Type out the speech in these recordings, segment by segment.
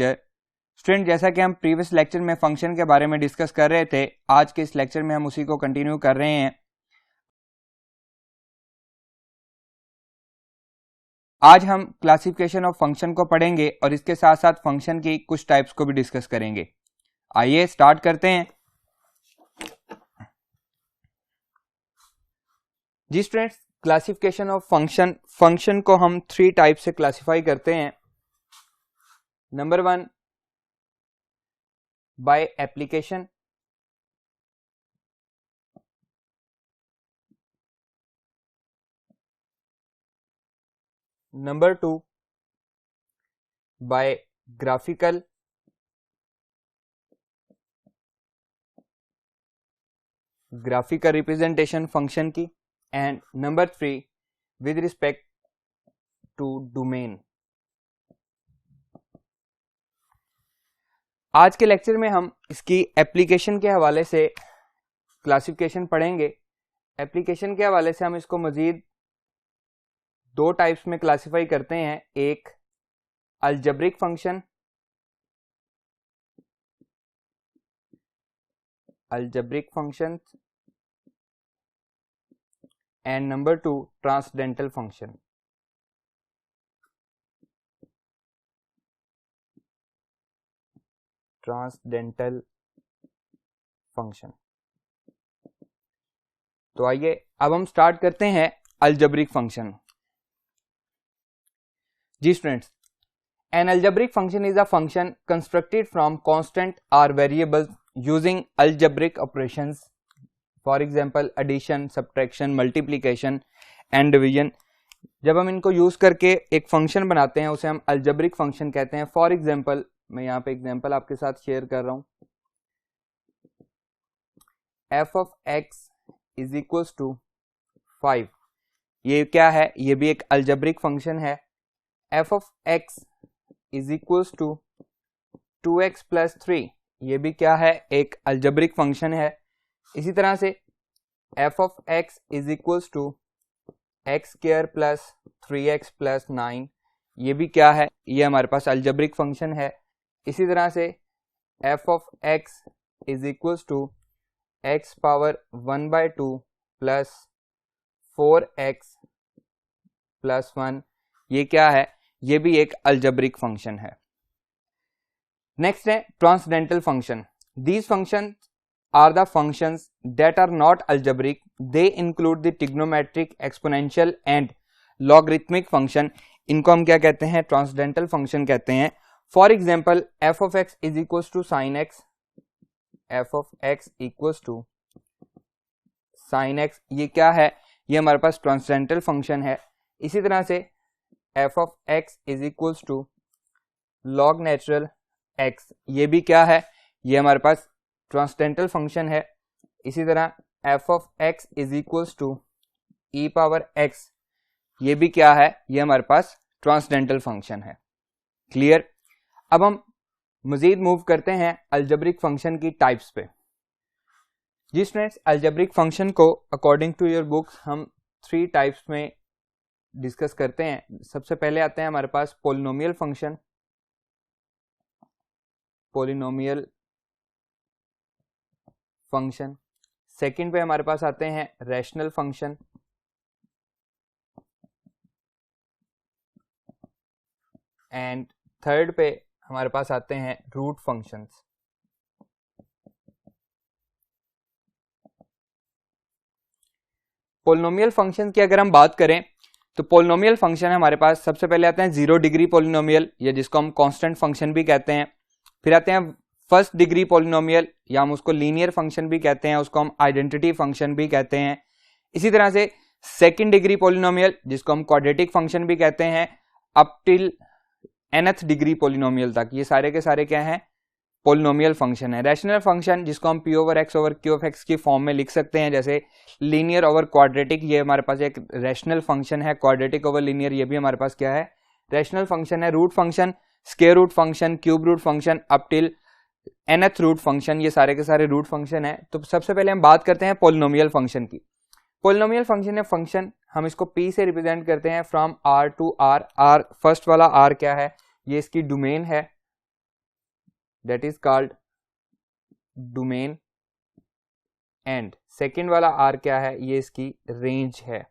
Lecture. Student, जैसा कि हम प्रीवियस लेक्चर में फंक्शन के बारे में डिस्कस कर रहे थे, आज के इस लेक्चर में हम उसी को कंटिन्यू कर रहे हैं। आज हम क्लासिफिकेशन ऑफ फंक्शन को पढ़ेंगे और इसके साथ साथ फंक्शन की कुछ टाइप्स को भी डिस्कस करेंगे। आइए स्टार्ट करते हैं। जी स्टूडेंट्स, क्लासिफिकेशन ऑफ फंक्शन को हम 3 टाइप से क्लासिफाई करते हैं। Number 1 by application, number 2 by graphical, representation function की, and number 3 with respect to domain. आज के लेक्चर में हम इसकी एप्लीकेशन के हवाले से क्लासिफिकेशन पढ़ेंगे। एप्लीकेशन के हवाले से हम इसको मजीद 2 टाइप्स में क्लासिफाई करते हैं। एक algebraic function, and number 2 transcendental function. तो आइए अब हम स्टार्ट करते हैं अलजेब्रिक फंक्शन। जी students, an algebraic function is a function constructed from constant or variables using algebraic operations, for example addition, subtraction, multiplication and division। जब हम इनको यूज करके एक फंक्शन बनाते हैं उसे हम अलजेब्रिक फंक्शन कहते हैं। फॉर एग्जाम्पल, मैं यहाँ पे एग्जाम्पल आपके साथ शेयर कर रहा हूँ। f of x is equals to 5, ये क्या है? ये भी एक अलजेब्रिक फंक्शन है। f of x is equals to 2x plus 3, ये भी क्या है? एक अलजेब्रिक फंक्शन है। इसी तरह से f of x is equals to x square plus 3x plus 9, ये भी क्या है? ये हमारे पास अलजेब्रिक फंक्शन है। इसी तरह से f of x is equals to x power 1/2 plus 4x plus 1, ये क्या है? ये भी एक अलजेब्रिक फंक्शन है। नेक्स्ट है transcendental function. These function are the functions that are not algebraic, they include the trigonometric, exponential and logarithmic function. इनको हम क्या कहते हैं? ट्रांसडेंटल फंक्शन कहते हैं। For example f of x is equals to sine x, f of x equals to sine x, ये क्या है? ये हमारे पास ट्रांसडेंटल फंक्शन है। इसी तरह से f of x is equals to log natural x, ये भी क्या है? ये हमारे पास ट्रांसडेंटल फंक्शन है। इसी तरह f of x is equals to e power x, ये भी क्या है? ये हमारे पास ट्रांसडेंटल फंक्शन है। क्लियर? अब हम मजीद मूव करते हैं अलजेब्रिक फंक्शन की टाइप्स पे। जी स्टूडेंट्स, अलजेब्रिक फंक्शन को अकॉर्डिंग टू योर बुक्स हम 3 टाइप्स में डिस्कस करते हैं। सबसे पहले आते हैं हमारे पास पोलिनोमियल फंक्शन। सेकंड पे हमारे पास आते हैं रैशनल फंक्शन, एंड थर्ड पे हमारे पास आते हैं रूट फंक्शंस। पोलिनोमियल फंक्शन की अगर हम बात करें तो पोलिनोमियल फंक्शन हमारे पास सबसे पहले आते हैं 0 डिग्री पोलिनोमियल, या जिसको हम कांस्टेंट फंक्शन भी कहते हैं। फिर आते हैं फर्स्ट डिग्री पोलिनोमियल, या हम उसको लीनियर फंक्शन भी कहते हैं, उसको हम आइडेंटिटी फंक्शन भी कहते हैं। इसी तरह से सेकंड डिग्री पोलिनोमियल, जिसको हम क्वाड्रेटिक फंक्शन भी कहते हैं, up till nth degree polynomial तक, ये सारे के सारे क्या हैं? पोलिनोमियल फंक्शन है। रैशनल फंक्शन, जिसको हम p over x over q of x की फॉर्म में लिख सकते हैं, जैसे लीनियर ओवर क्वाड्रेटिक, ये हमारे पास एक रैशनल फंक्शन है। क्वाड्रेटिक ओवर लीनियर, ये भी हमारे पास क्या है? रैशनल फंक्शन है। Root function, square root function, cube root function, up till nth root function, ये सारे के सारे रूट फंक्शन है। तो सबसे पहले हम बात करते हैं पोलिनोमियल फंक्शन की। पोलिनोमियल फंक्शन है फंक्शन, हम इसको p से रिप्रेजेंट करते हैं from r to r। First वाला r क्या है? ये इसकी डोमेन है। That is called domain, and second वाला आर क्या है, ये इसकी रेंज है।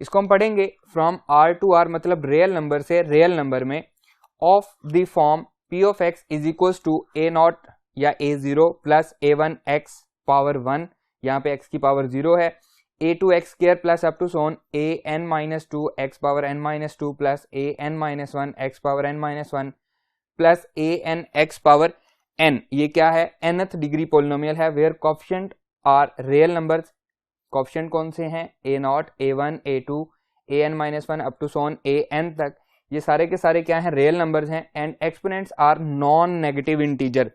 इसको हम पढ़ेंगे फ्रॉम आर टू आर, मतलब रियल नंबर से रियल नंबर में, of the form P of X is equals to A not या a zero plus a one x power 1, यहाँ पे x की पावर 0 है, a two x square plus up to so on A N minus two x power n minus two plus a N minus one x power n minus one plus a n x power n. ये क्या है, nth degree polynomial है where coefficient are real numbers. Coefficient कौन से हैं, a nought, a one, A to, A N minus one up to so on A N तक, ये सारे के सारे क्या हैं, रियल नंबर्स हैं। And exponents are non negative integer.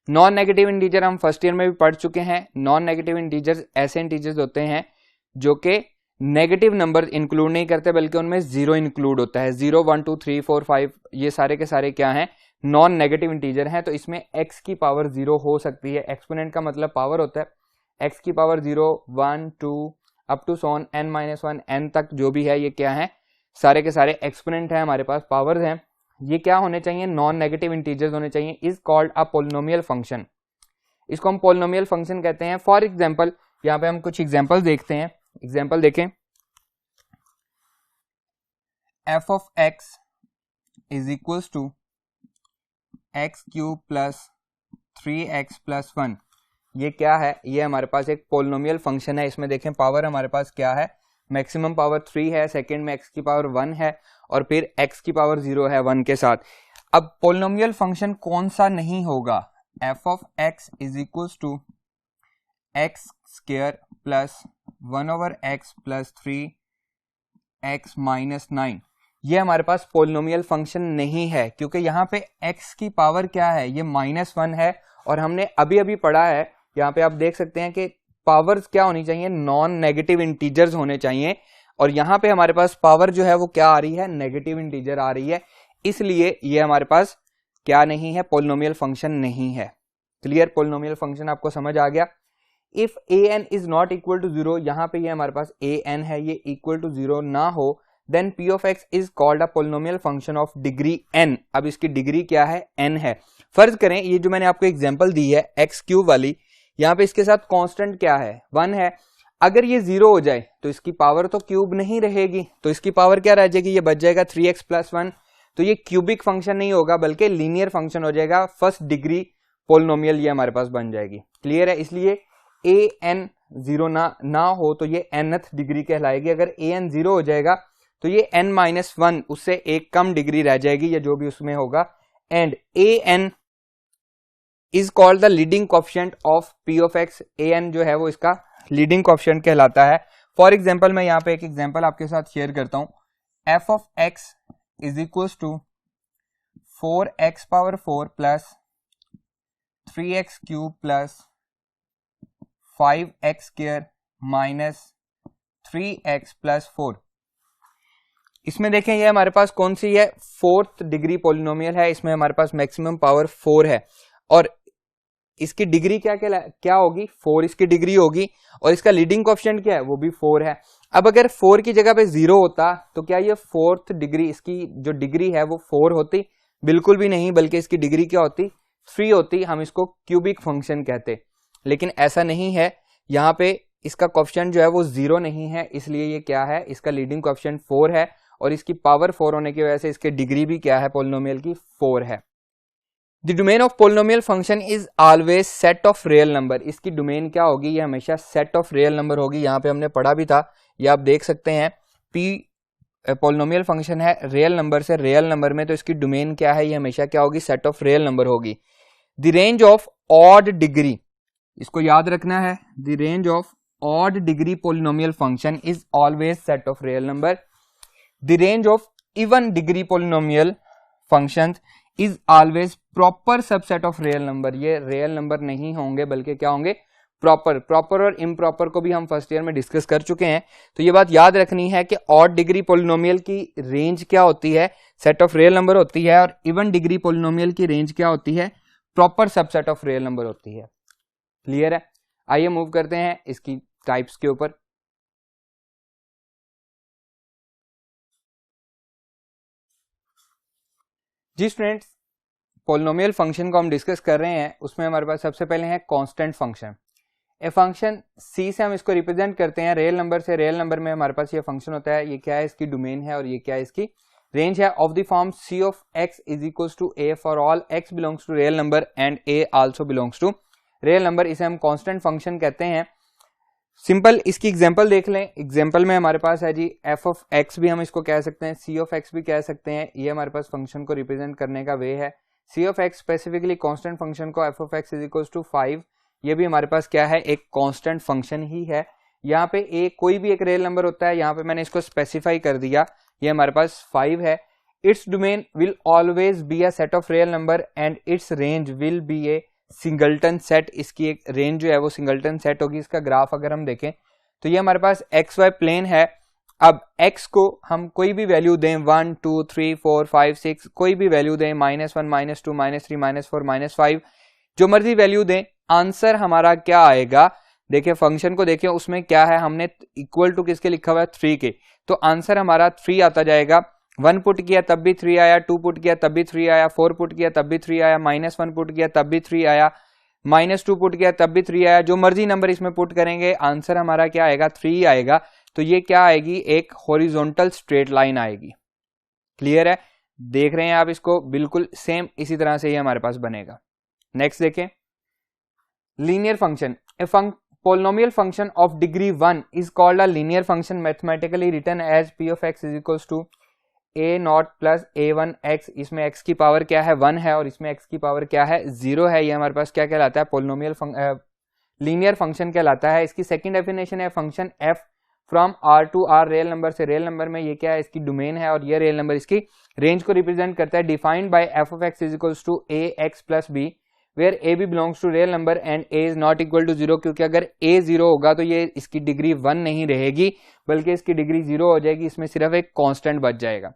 Non negative integer हम फर्स्ट ईयर में भी पढ़ चुके हैं। नॉन नेगेटिव इंटीजर्स ऐसे इंटीजर्स होते हैं जो कि नेगेटिव नंबर इंक्लूड नहीं करते, बल्कि उनमें 0 इंक्लूड होता है। 0, 1, 2, 3, 4, 5 ये सारे के सारे क्या हैं, नॉन नेगेटिव इंटीजर हैं। तो इसमें x की पावर 0 हो सकती है। एक्सपोनेंट का मतलब पावर होता है। x की power 0, 1, 2 up to so on n-1 n तक जो भी है, ये क्या है, सारे के सारे एक्सपोनेंट है, हमारे पास पावर्स हैं। ये क्या होने चाहिए, नॉन नेगेटिव इंटीजर्स होने चाहिए। Is called a polynomial function. इसको हम पोलिनोमियल फंक्शन कहते हैं। फॉर एग्जांपल, यहाँ पे हम कुछ एग्जांपल देखते हैं। एग्जांपल देखें, f of x is equals to X cube plus 3x plus 1। ये क्या है, ये हमारे पास एक पोलिनोमियल फंक्शन है। इसमें देखें पावर हमारे पास क्या है, मैक्सिमम पावर 3 है, सेकंड में x की पावर 1 है, और फिर x की पावर 0 है 1 के साथ। अब पोलिनोमियल फंक्शन कौन सा नहीं होगा, f of x is equals to x square plus 1 over x plus 3x minus 9। ये हमारे पास पोलिनोमियल फंक्शन नहीं है, क्योंकि यहाँ पे x की पावर क्या है, ये -1 है। और हमने अभी अभी पढ़ा है, यहाँ पे आप देख सकते हैं कि पावर्स क्या होनी चाहिए, नॉन नेगेटिव इंटीजर्स होने चाहिए। और यहाँ पे हमारे पास पावर जो है वो क्या आ रही है, नेगेटिव इंटीजर आ रही है। इसलिए ये हमारे पास क्या नहीं है, पोलिनोमियल फंक्शन नहीं है। क्लियर, पोलिनोमियल फंक्शन आपको समझ आ गया। If A N is not equal to 0, यहाँ पे ये हमारे पास ए एन है, ये इक्वल टू 0 ना हो, then p of x is called a polynomial function of degree n। अब इसकी डिग्री क्या है, n है। फर्ज करें ये जो मैंने आपको एग्जांपल दी है x क्यूब वाली, यहाँ पे इसके साथ कांस्टेंट क्या है, 1 है। अगर ये 0 हो जाए तो इसकी पावर तो क्यूब नहीं रहेगी, तो इसकी पावर क्या रह जाएगी, ये बच जाएगा 3x प्लस 1। तो ये क्यूबिक फंक्शन नहीं होगा, बल्कि लीनियर फंक्शन हो जाएगा। फर्स्ट डिग्री पोलिनोमियल ये हमारे पास बन जाएगी। क्लियर है, इसलिए ए एन 0 ना हो तो ये nth डिग्री कहलाएगी। अगर ए एन 0 हो जाएगा तो ये n-1 उससे एक कम डिग्री रह जाएगी, या जो भी उसमें होगा। And A N is called the leading coefficient of p of x। A N जो है वो इसका लीडिंग कोएफिशिएंट कहलाता है। फॉर एग्जांपल, मैं यहाँ पे एक एग्जांपल आपके साथ शेयर करता हूँ। f of x is equals to 4x power 4 plus 3x cube plus 5x square minus 3x plus 4। इसमें देखें ये हमारे पास कौन सी है, 4th डिग्री पोलिनोमियल है। इसमें हमारे पास मैक्सिमम पावर 4 है, और इसकी डिग्री क्या होगी, 4 इसकी डिग्री होगी, और इसका लीडिंग कोएफिशिएंट क्या है, वो भी 4 है। अब अगर 4 की जगह पे 0 होता तो क्या ये 4th डिग्री, इसकी जो डिग्री है वो 4 होती, बिल्कुल भी नहीं, बल्कि इसकी डिग्री क्या होती, 3 होती। हम इसको क्यूबिक फंक्शन कहते, लेकिन ऐसा नहीं है। यहाँ पे इसका कोएफिशिएंट जो है वो 0 नहीं है, इसलिए ये क्या है, इसका लीडिंग कोएफिशिएंट 4 है, और इसकी पावर 4 होने की वजह से इसकी डिग्री भी क्या है, पोलिनोमियल की 4 है। The domain of polynomial function is always set of real number. इसकी डोमेन क्या होगी, ये हमेशा सेट ऑफ रियल नंबर होगी। यहाँ पे हमने पढ़ा भी था, ये आप देख सकते हैं। p पोलिनोमियल फंक्शन है रियल नंबर से रियल नंबर में, तो इसकी डोमेन क्या है, ये हमेशा क्या होगी, सेट ऑफ रियल नंबर होगी। The range of odd degree, इसको याद रखना है, the range of odd degree polynomial function is always set of real number. The range of even degree polynomial functions is always proper subset of real number। ये real number नहीं होंगे, बल्कि क्या होंगे, प्रॉपर और इम्प्रॉपर को भी हम फर्स्ट ईयर में डिस्कस कर चुके हैं। तो ये बात याद रखनी है कि ऑड डिग्री पोलिनोमियल की रेंज क्या होती है, सेट ऑफ रियल नंबर होती है, और इवन डिग्री पोलिनोमियल की रेंज क्या होती है, proper subset of real number होती है। क्लियर है, आइए मूव करते हैं इसकी टाइप्स के ऊपर। जी स्टूडेंट्स, पोलिनोमियल फंक्शन को हम डिस्कस कर रहे हैं उसमें हमारे पास सबसे पहले है constant function. A function c से हम इसको रिप्रेजेंट करते हैं रियल नंबर से। रियल नंबर में हमारे पास ये फंक्शन होता है, ये क्या है, इसकी डोमेन है और ये क्या है, इसकी रेंज है। Of the form c of x is equals to a for all x belongs to real number and a also belongs to real number. इसे हम कांस्टेंट फंक्शन कहते हैं। सिंपल इसकी एग्जांपल देख लें। एग्जांपल में हमारे पास है जी f ऑफ x भी हम इसको कह सकते हैं, c ऑफ x भी कह सकते हैं। ये हमारे पास फंक्शन को रिप्रेजेंट करने का वे है। c of x specifically constant function को f of x is equals to 5, ये भी हमारे पास क्या है, एक कांस्टेंट फंक्शन ही है। यहाँ पे a कोई भी एक रियल नंबर होता है, यहाँ पे मैंने इसको स्पेसिफाई कर दिया, ये हमारे पास 5 है। Its domain will always be a set of real number and it's range will be A singleton set. इसकी एक रेंज जो है वो सिंगल्टन सेट होगी। इसका ग्राफ अगर हम देखें तो ये हमारे पास एक्स वाई प्लेन है। अब x को हम कोई भी वैल्यू दें, 1 2 3 4 5 6, कोई भी वैल्यू दें, -1 -2 -3 -4 -5, जो मर्जी वैल्यू दें, आंसर हमारा क्या आएगा। देखिए फंक्शन को देखिए, उसमें क्या है, हमने इक्वल टू किसके लिखा हुआ है, 3 के, तो आंसर हमारा 3 आता जाएगा। 1 पुट किया तब भी 3 आया, 2 पुट किया तब भी 3 आया, 4 पुट किया तब भी 3 आया, -1 पुट किया तब भी 3 आया, -2 पुट किया तब भी 3 आया। जो मर्जी नंबर इसमें पुट करेंगे आंसर हमारा क्या आएगा, 3 आएगा। तो ये क्या आएगी, एक हॉरिजॉन्टल स्ट्रेट लाइन आएगी। क्लियर है, देख रहे हैं आप इसको, बिल्कुल सेम इसी तरह से ये हमारे पास बनेगा। नेक्स्ट देखें, linear function. A polynomial function of degree 1 is called a linear function, mathematically written as p of x is equals to a naught plus a1 x। इसमें x की पावर क्या है, 1 है, और इसमें x की पावर क्या है, 0 है। ये हमारे पास क्या कहलाता है, पोलिनोमियल लीनियर फंक्शन कहलाता है। इसकी सेकंड डेफिनेशन है function f from r to r, real number से रियल नंबर में। ये क्या है, इसकी डोमेन है, और ये रियल नंबर इसकी रेंज को रिप्रेजेंट करता है। Defined by f of x is equals to a x plus b where A B belongs to real number and A is not equal to 0, क्योंकि अगर a 0 होगा तो ये इसकी डिग्री 1 नहीं रहेगी, बल्कि इसकी डिग्री 0 हो जाएगी। इसमें सिर्फ एक कांस्टेंट बच जाएगा।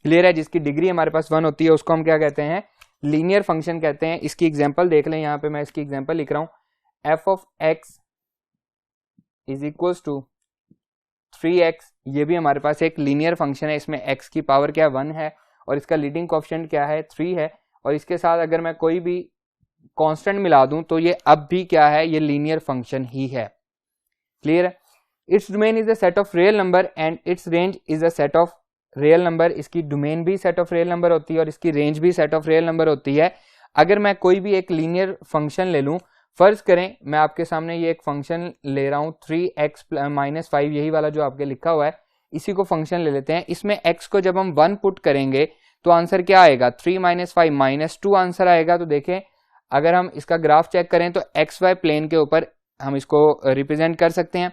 क्लियर है, जिसकी डिग्री हमारे पास 1 होती है उसको हम क्या कहते हैं, लीनियर फंक्शन कहते हैं। इसकी एग्जांपल देख लें, यहाँ पे मैं इसकी एग्जांपल लिख रहा हूँ, f of x is equals to 3x। ये भी हमारे पास एक लीनियर फंक्शन है। इसमें x की पावर क्या है, 1 है, और इसका लीडिंग कोएफिशिएंट क्या है, 3 है, और इसके साथ अगर मैं कोई भी कांस्टेंट मिला दूं तो ये अब भी क्या है, ये लीनियर फंक्शन ही है। क्लियर है, its domain is a set of real number and it's range is a set of real number. इसकी डोमेन भी सेट ऑफ रियल नंबर होती है और इसकी रेंज भी सेट ऑफ रियल नंबर होती है। अगर मैं कोई भी एक लीनियर फंक्शन ले लूं, फर्ज करें मैं आपके सामने ये एक फंक्शन ले रहा हूं 3x - 5, यही वाला जो आपके लिखा हुआ है, इसी को फंक्शन ले लेते हैं। इसमें x को जब हम 1 पुट करेंगे तो आंसर क्या आएगा, 3 - 5 -2 आंसर आएगा। तो देखें अगर हम इसका ग्राफ चेक करें तो एक्स वाई प्लेन के ऊपर हम इसको रिप्रेजेंट कर सकते हैं।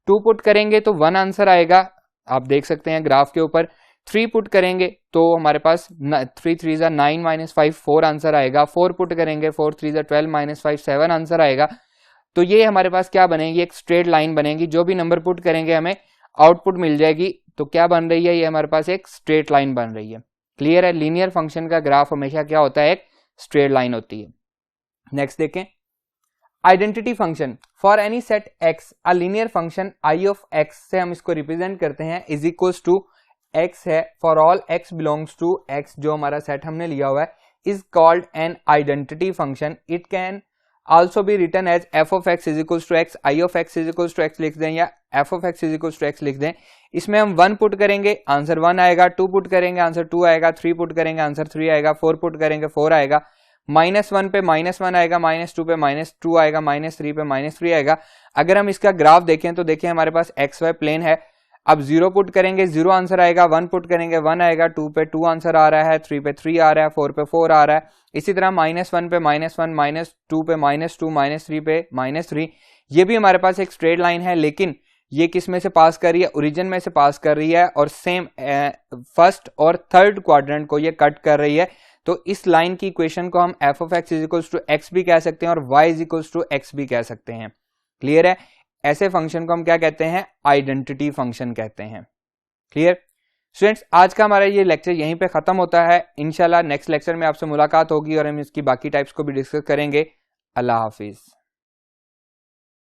2 पुट करेंगे तो 1 आंसर आएगा, आप देख सकते हैं ग्राफ के ऊपर। 3 पुट करेंगे तो हमारे पास 3 3 9 - 5 4 आंसर आएगा। 4 पुट करेंगे 4 3 12 - 5 7 आंसर आएगा। तो ये हमारे पास क्या बनेगी, एक स्ट्रेट लाइन बनेगी। जो भी नंबर पुट करेंगे हमें आउटपुट मिल जाएगी। तो क्या बन रही है, ये हमारे पास एक स्ट्रेट लाइन बन रही है। क्लियर है, लीनियर फंक्शन का ग्राफ हमेशा क्या होता है, एक स्ट्रेट लाइन होती है। नेक्स्ट देखें, identity function. For any set x a linear function i of x से हम इसको रिप्रेजेंट करते हैं इज इक्वल्स टू x है for all x belongs to x, जो हमारा सेट हमने लिया हुआ है, is called an identity function. It can also be written as f of x is equals to x, i of x is equals to x लिख दें, या f of x is equals to x लिख दें। इसमें हम 1 put करेंगे answer 1 आएगा, 2 put करेंगे आंसर 2 आएगा, 3 पुट करेंगे आंसर 3 आएगा, 4 पुट करेंगे 4 आएगा, -1 पे -1 आएगा, -2 पे -2 आएगा, -3 पे -3 आएगा। अगर हम इसका ग्राफ देखें तो देखिए हमारे पास एक्स वाई प्लेन है। अब 0 पुट करेंगे 0 आंसर आएगा, 1 पुट करेंगे 1 आएगा, 2 पे 2 आंसर आ रहा है, 3 पे 3 आ रहा है, 4 पे 4 आ रहा है। इसी तरह -1 पे -1, -2 पे -2, -3 पे -3। ये भी हमारे पास एक स्ट्रेट लाइन है, लेकिन ये किस में से पास कर रही है, ओरिजिन में से पास कर रही है, और सेम फर्स्ट और थर्ड क्वाड्रेंट को ये कट कर रही है। तो इस लाइन की इक्वेशन को हम f of x is equals to x भी कह सकते हैं और y is equals to x भी कह सकते हैं। क्लियर है, ऐसे फंक्शन को हम क्या कहते हैं, आइडेंटिटी फंक्शन कहते हैं। क्लियर स्टूडेंट्स, आज का हमारा ये लेक्चर यहीं पे खत्म होता है। इंशाल्लाह नेक्स्ट लेक्चर में आपसे मुलाकात होगी और हम इसकी बाकी टाइप्स को भी डिस्कस करेंगे। अल्लाह हाफिज।